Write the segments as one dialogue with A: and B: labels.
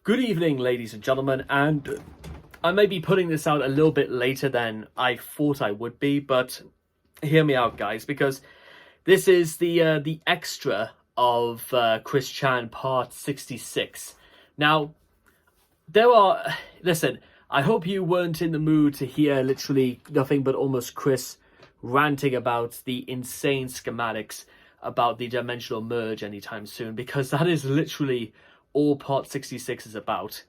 A: Good evening, ladies and gentlemen, and I may be putting this out a little bit later than I thought I would be, but hear me out, guys, because this is the extra of Chris Chan part 66. Now, listen, I hope you weren't in the mood to hear literally nothing but almost Chris ranting about the insane schematics about the dimensional merge anytime soon, because that is literally all part 66 is about,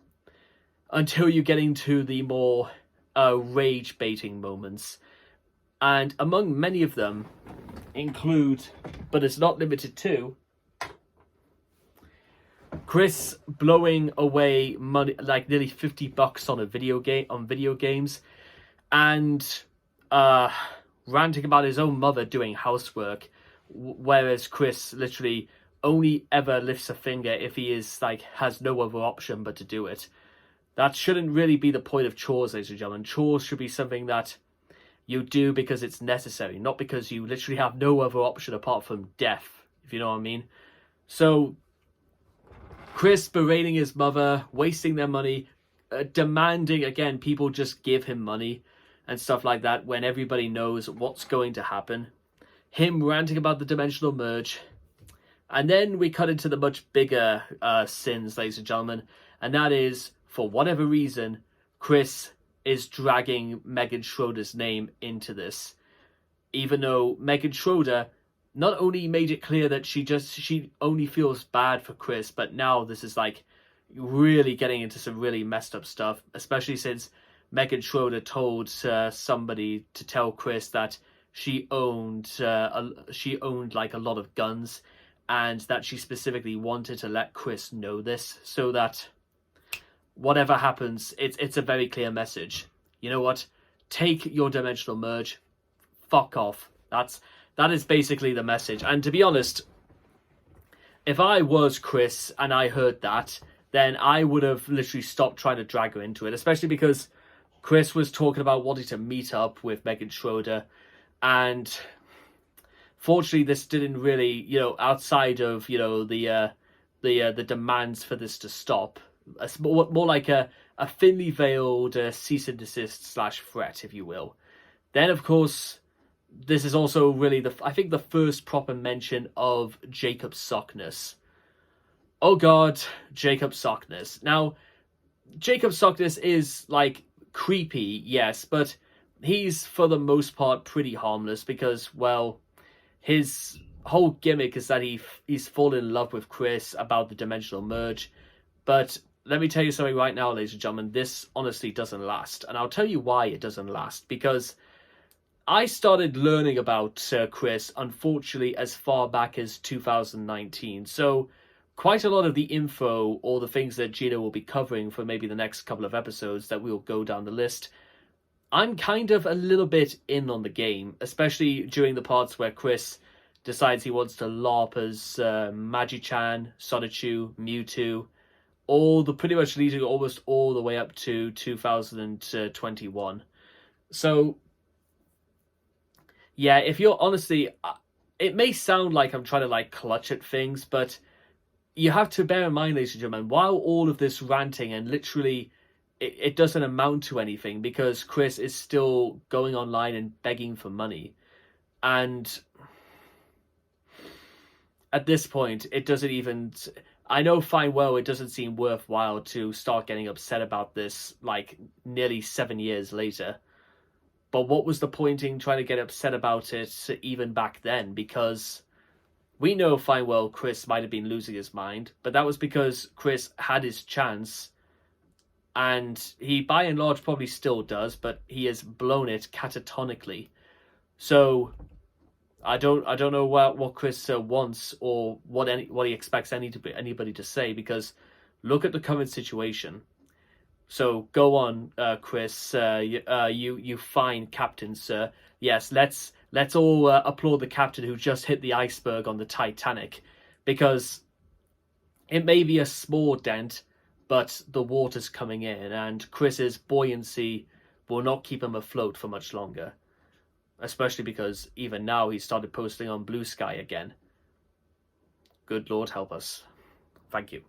A: until you get into the more rage baiting moments, and among many of them include, but it's not limited to, Chris blowing away money, like nearly $50 on a video games, and ranting about his own mother doing housework, whereas Chris literally only ever lifts a finger if he has no other option but to do it. That shouldn't really be the point of chores, ladies and gentlemen. Chores should be something that you do because it's necessary, not because you literally have no other option apart from death, if you know what I mean. So, Chris berating his mother, wasting their money, demanding, again, people just give him money and stuff like that when everybody knows what's going to happen. Him ranting about the dimensional merge. And then we cut into the much bigger sins, ladies and gentlemen, and that is, for whatever reason, Chris is dragging Megan Schroeder's name into this, even though Megan Schroeder not only made it clear that she only feels bad for Chris, but now this is like really getting into some really messed up stuff, especially since Megan Schroeder told somebody to tell Chris that she owned like a lot of guns, and that she specifically wanted to let Chris know this, so that whatever happens, it's a very clear message. You know what? Take your dimensional merge. Fuck off. That is basically the message. And to be honest, if I was Chris and I heard that, then I would have literally stopped trying to drag her into it, especially because Chris was talking about wanting to meet up with Megan Schroeder, and fortunately, this didn't really, outside of, the demands for this to stop. More like a thinly veiled cease and desist / threat, if you will. Then, of course, this is also really I think the first proper mention of Jacob Sockness. Oh God, Jacob Sockness. Now, Jacob Sockness is creepy, yes, but he's for the most part pretty harmless because, well, his whole gimmick is that he's fallen in love with Chris about the dimensional merge. But let me tell you something right now, ladies and gentlemen, this honestly doesn't last. And I'll tell you why it doesn't last. Because I started learning about Chris, unfortunately, as far back as 2019. So quite a lot of the info or the things that Gina will be covering for maybe the next couple of episodes that we'll go down the list, I'm kind of a little bit in on the game, especially during the parts where Chris decides he wants to LARP as Magi-Chan, Sonichu, Mewtwo, pretty much leading almost all the way up to 2021. So, yeah, if you're honestly, it may sound like I'm trying to clutch at things, but you have to bear in mind, ladies and gentlemen, while all of this ranting and literally it doesn't amount to anything because Chris is still going online and begging for money. And at this point, it doesn't even... I know fine well it doesn't seem worthwhile to start getting upset about this nearly 7 years later. But what was the point in trying to get upset about it even back then? Because we know fine well Chris might have been losing his mind, but that was because Chris had his chance. And he, by and large, probably still does, but he has blown it catatonically. So I don't know what Chris wants or what he expects anybody to say, because look at the current situation. So go on, Chris. You fine captain, sir. Yes, let's all applaud the captain who just hit the iceberg on the Titanic, because it may be a small dent, but the water's coming in, and Chris's buoyancy will not keep him afloat for much longer. Especially because even now he started posting on Blue Sky again. Good Lord help us. Thank you.